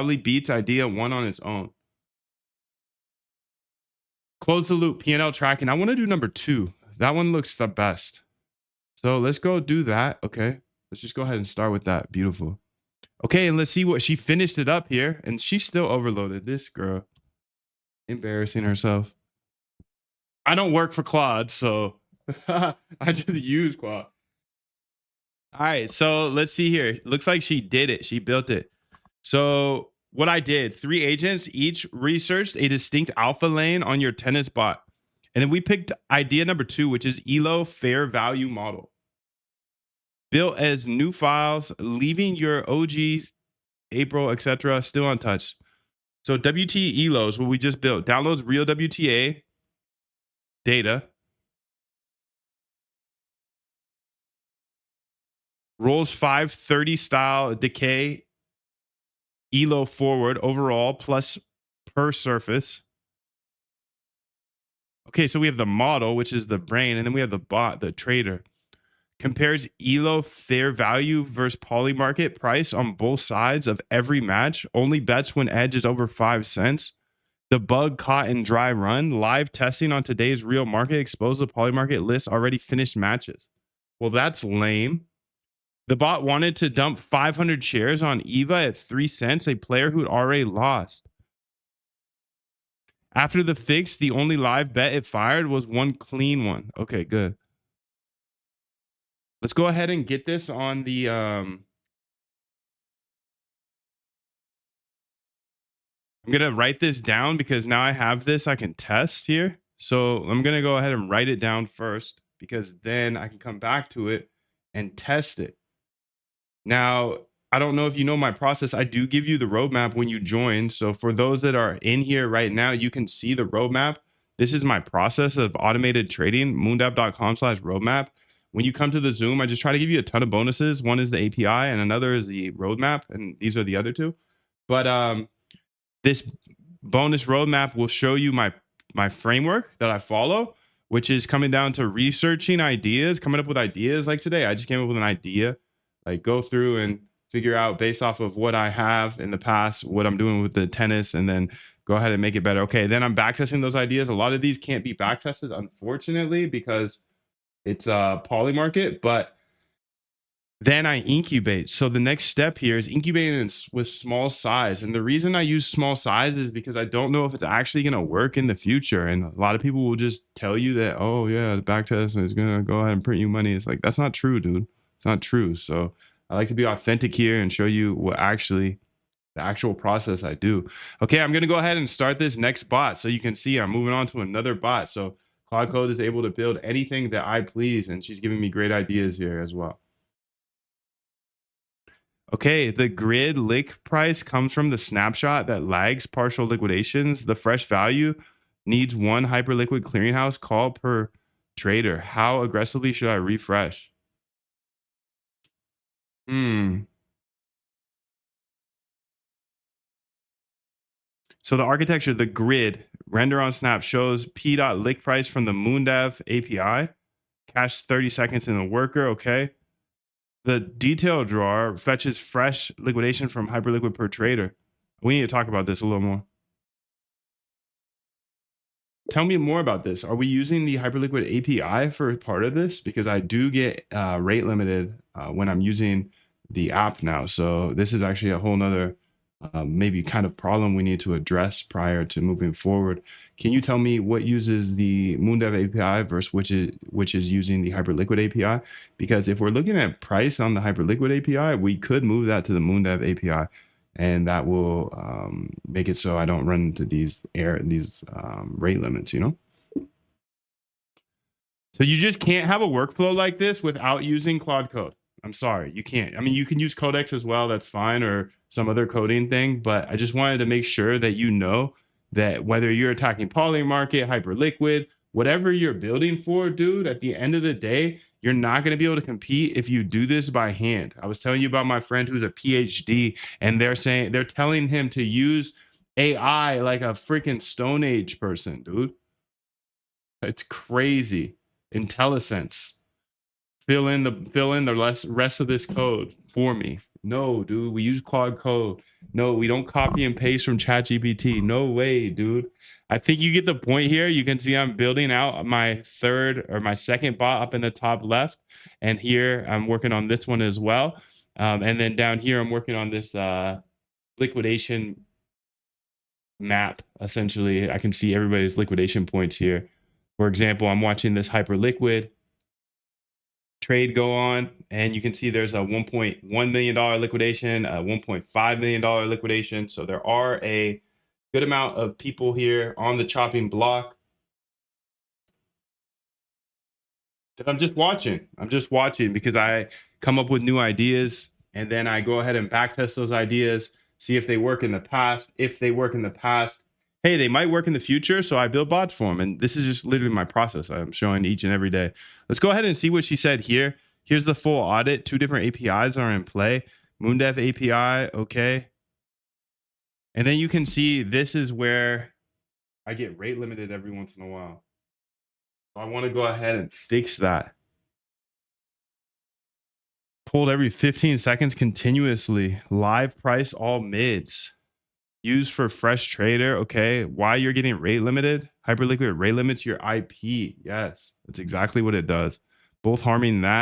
probably beats idea 1 on its own. Close the loop, P&L tracking. I want to do number 2. That one looks the best. So let's go do that. Okay. Let's just go ahead and start with that. Beautiful. Okay. And let's see what she finished it up here. And she's still overloaded. This girl. Embarrassing herself. I don't work for Claude, so I just use Claude. All right. So let's see here. Looks like she did it. She built it. So what I did, 3 agents each researched a distinct alpha lane on your tennis bot. And then we picked idea number 2, which is ELO fair value model. Built as new files, leaving your OG, April, etc. still untouched. So WT ELO is what we just built. Downloads real WTA data. Rolls 530 style decay ELO forward overall plus per surface. Okay, so we have the model, which is the brain, and then we have the bot, the trader. Compares ELO fair value versus poly market price on both sides of every match. Only bets when edge is over 5 cents. The bug caught in dry run. Live testing on today's real market. Expose the poly market list already finished matches. Well, that's lame. The bot wanted to dump 500 shares on Eva at 3 cents, a player who'd already lost. After the fix, the only live bet it fired was one clean one. Okay, good. Let's go ahead and get this on the I'm going to write this down because now I have this I can test here. So I'm going to go ahead and write it down first because then I can come back to it and test it. Now, I don't know if you know my process. I do give you the roadmap when you join. So for those that are in here right now, you can see the roadmap. This is my process of automated trading, moondav.com/roadmap. When you come to the Zoom, I just try to give you a ton of bonuses. One is the API and another is the roadmap. And these are the other two. But this bonus roadmap will show you my framework that I follow, which is coming down to researching ideas, coming up with ideas. Like today, I just came up with an idea. Like go through and figure out based off of what I have in the past, what I'm doing with the tennis, and then go ahead and make it better. Okay, then I'm backtesting those ideas. A lot of these can't be backtested, unfortunately, because it's a poly market, but then I incubate. So the next step here is incubating with small size. And the reason I use small size is because I don't know if it's actually going to work in the future. And a lot of people will just tell you that, oh yeah, the backtest is going to go ahead and print you money. It's like, that's not true, dude. It's not true. So I like to be authentic here and show you what actually the actual process I do. Okay, I'm going to go ahead and start this next bot. So you can see I'm moving on to another bot. So Claude is able to build anything that I please. And she's giving me great ideas here as well. Okay, the grid lick price comes from the snapshot that lags partial liquidations. The fresh value needs one hyperliquid clearinghouse call per trader. How aggressively should I refresh? So the architecture, the grid, render on snap shows p.lick price from the Moondav API. Cache 30 seconds in the worker, okay. The detail drawer fetches fresh liquidation from hyperliquid per trader. We need to talk about this a little more. Tell me more about this. Are we using the hyperliquid API for part of this? Because I do get rate limited when I'm using the app now. So this is actually a whole nother maybe kind of problem we need to address prior to moving forward. Can you tell me what uses the Moondav API versus which is using the hyperliquid API? Because if we're looking at price on the hyperliquid API, we could move that to the Moondav API. And that will make it so I don't run into these rate limits, you know? So you just can't have a workflow like this without using Claude Code. I'm sorry, you can't. I mean, you can use Codex as well. That's fine, or some other coding thing. But I just wanted to make sure that you know that whether you're attacking poly market, hyperliquid, whatever you're building for, dude, at the end of the day, you're not going to be able to compete if you do this by hand. I was telling you about my friend who's a PhD, and they're telling him to use AI like a freaking Stone Age person, dude. It's crazy. IntelliSense. Fill in the rest of this code for me. No, dude, we use Claude Code. No, we don't copy and paste from ChatGPT. No way, dude. I think you get the point here. You can see I'm building out my third or my second bot up in the top left. And here I'm working on this one as well. And then down here, I'm working on this liquidation map. Essentially, I can see everybody's liquidation points here. For example, I'm watching this hyper liquid trade go on, and you can see there's a $1.1 million liquidation, a $1.5 million liquidation. So there are a good amount of people here on the chopping block that I'm just watching. I'm just watching because I come up with new ideas, and then I go ahead and backtest those ideas, see if they work in the past. If they work in the past, hey, they might work in the future. So I build bots for them. And this is just literally my process I'm showing each and every day. Let's go ahead and see what she said here. Here's the full audit. 2 different APIs are in play. Moondev API, okay. And then you can see this is where I get rate limited every once in a while. So I want to go ahead and fix that. Pulled every 15 seconds continuously. Live price all mids. Used for fresh trader. Okay. Why you're getting rate limited? Hyperliquid rate limits your IP. Yes, that's exactly what it does. Both harming that.